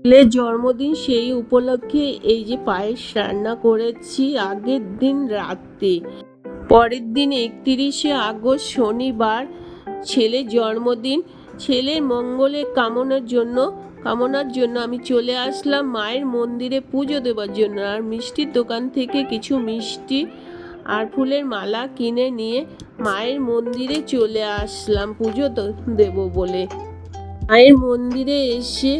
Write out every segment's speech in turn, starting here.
ছেলের জন্মদিন, সেই উপলক্ষে এই যে পায়েস রান্না করেছি আগের দিন রাতে। পরের দিন 31শে আগস্ট শনিবার ছেলের জন্মদিন। ছেলের মঙ্গলে কামনার জন্য আমি চলে আসলাম মায়ের মন্দিরে পুজো দেওয়ার জন্য। আর মিষ্টির দোকান থেকে কিছু মিষ্টি আর ফুলের মালা কিনে নিয়ে মায়ের মন্দিরে চলে আসলাম পুজো দেব বলে। মায়ের মন্দিরে এসে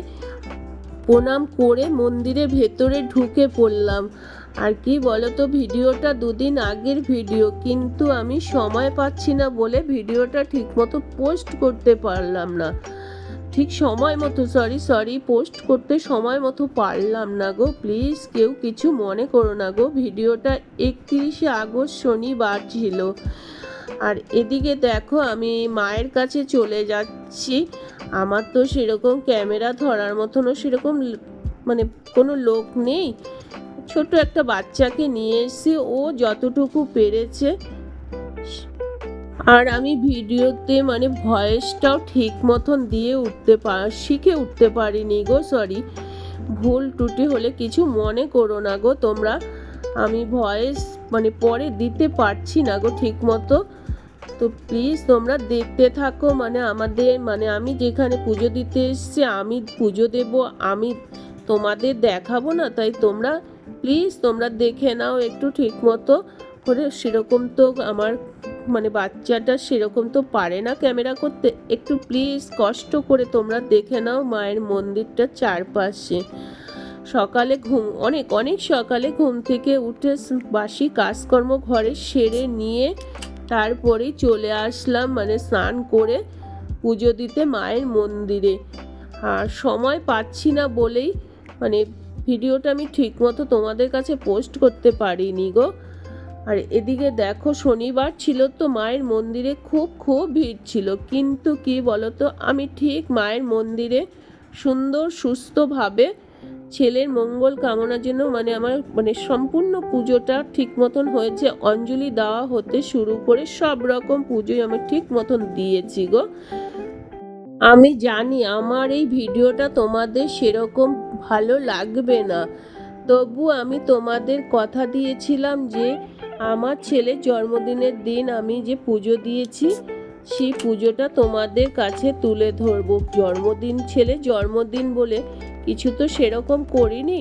প্রণাম করে মন্দিরের ভেতরে ঢুকে পড়লাম। আর কি বলতো, ভিডিওটা দুদিন আগের ভিডিও, কিন্তু আমি সময় পাচ্ছি না বলে ভিডিওটা ঠিকমতো পোস্ট করতে পারলাম না। পোস্ট করতে সময় মতো পারলাম না গো। প্লিজ কেউ কিছু মনে করো না গো। ভিডিওটা 31শে আগস্ট শনিবার ছিল। আর এদিকে দেখো আমি মায়ের কাছে চলে যাচ্ছি। আমার তো সেরকম ক্যামেরা ধরার মতনও সেরকম মানে কোনো লোক নেই। ছোট একটা বাচ্চাকে নিয়ে এসে ও যতটুকু পেরেছে। আর আমি ভিডিওতে মানে ভয়েসটাও ঠিক মতন দিয়ে শিখে উঠতে পারিনি গো। সরি, ভুল ত্রুটি হলে কিছু মনে করো না গো তোমরা। আমি ভয়েস মানে পরে দিতে পারছি না গো ঠিক মতো। তো প্লিজ তোমরা দেখতে থাকো। আমি যেখানে পুজো দিতে এসছি, আমি পুজো দেব, আমি তোমাদের দেখাবো না। তাই তোমরা প্লিজ দেখে নাও একটু ঠিক মতো করে। সেরকম তো আমার বাচ্চাটা সেরকম তো পারে না ক্যামেরা করতে। একটু প্লিজ কষ্ট করে তোমরা দেখে নাও মায়ের মন্দিরটার চারপাশে। অনেক সকালে ঘুম থেকে উঠে বাসি কাজকর্ম ঘরে সেরে নিয়ে তারপরেই চলে আসলাম স্নান করে পুজো দিতে মায়ের মন্দিরে। আর সময় পাচ্ছি না বলেই ভিডিওটা আমি ঠিকমতো তোমাদের কাছে পোস্ট করতে পারিনি গো। আর এদিকে দেখো শনিবার ছিল তো মায়ের মন্দিরে খুব ভিড় ছিল। কিন্তু কি বলতো, আমি ঠিক মায়ের মন্দিরে সুন্দর সুস্থভাবে ছেলের মঙ্গল কামনার জন্য আমার সম্পূর্ণ পুজোটা ঠিক মতন হয়েছে। অঞ্জলি দেওয়া হতে শুরু করে সব রকম পুজোই আমি ঠিক মতন দিয়েছি গো। আমি জানি আমার এই ভিডিওটা তোমাদের সেরকম ভালো লাগবে না, তবু আমি তোমাদের কথা দিয়েছিলাম যে আমার ছেলের জন্মদিনের দিন আমি যে পুজো দিয়েছি সেই পুজোটা তোমাদের কাছে তুলে ধরবো। ছেলের জন্মদিন বলে কিছু তো সেরকম করিনি।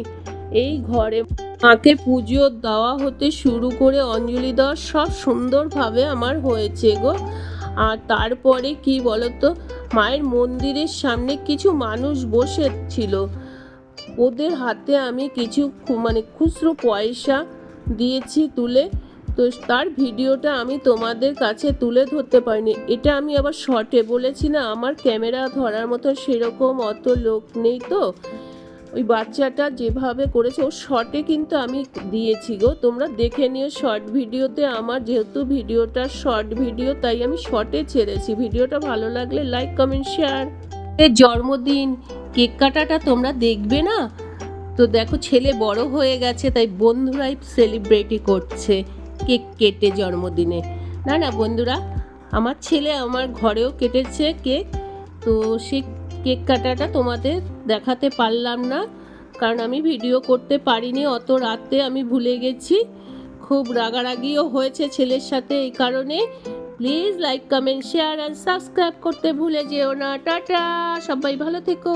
এই ঘরে মাকে পুজো দেওয়া হতে শুরু করে অঞ্জলি দেওয়া সব সুন্দরভাবে আমার হয়েছে গো। আর তারপরে কি বলতো, মায়ের মন্দিরের সামনে কিছু মানুষ বসে ছিল, ওদের হাতে আমি কিছু খুচরো পয়সা দিয়েছি তুলে। তো তার ভিডিওটা আমি তোমাদের কাছে তুলে ধরতে পারিনি। এটা আমি আবার শর্টে বলেছি না, আমার ক্যামেরা ধরার মতো সেরকম অত লোক নেই। তো ওই বাচ্চাটা যেভাবে করেছে ও শর্টে কিন্তু আমি দিয়েছি গো। তোমরা দেখে নিও শর্ট ভিডিওতে। আমার যেহেতু ভিডিওটা শর্ট ভিডিও তাই আমি শর্টে ছেড়েছি। ভিডিওটা ভালো লাগলে লাইক কমেন্ট শেয়ার। জন্মদিন কেক কাটাটা তোমরা দেখবে না? তো দেখো ছেলে বড় হয়ে গেছে তাই বন্ধুরাই সেলিব্রেটি করছে কেক কেটে জন্মদিনে। না বন্ধুরা, আমার ছেলে আমার ঘরেও কেটেছে কেক। তো সেই কেক কাটাটা তোমাদের দেখাতে পারলাম না, কারণ আমি ভিডিও করতে পারিনি। অত রাতে আমি ভুলে গেছি। খুব রাগারাগিও হয়েছে ছেলের সাথে এই কারণে। Please like comment share and subscribe করতে ভুলে যেও না। টাটা, সবাই ভালো থেকো।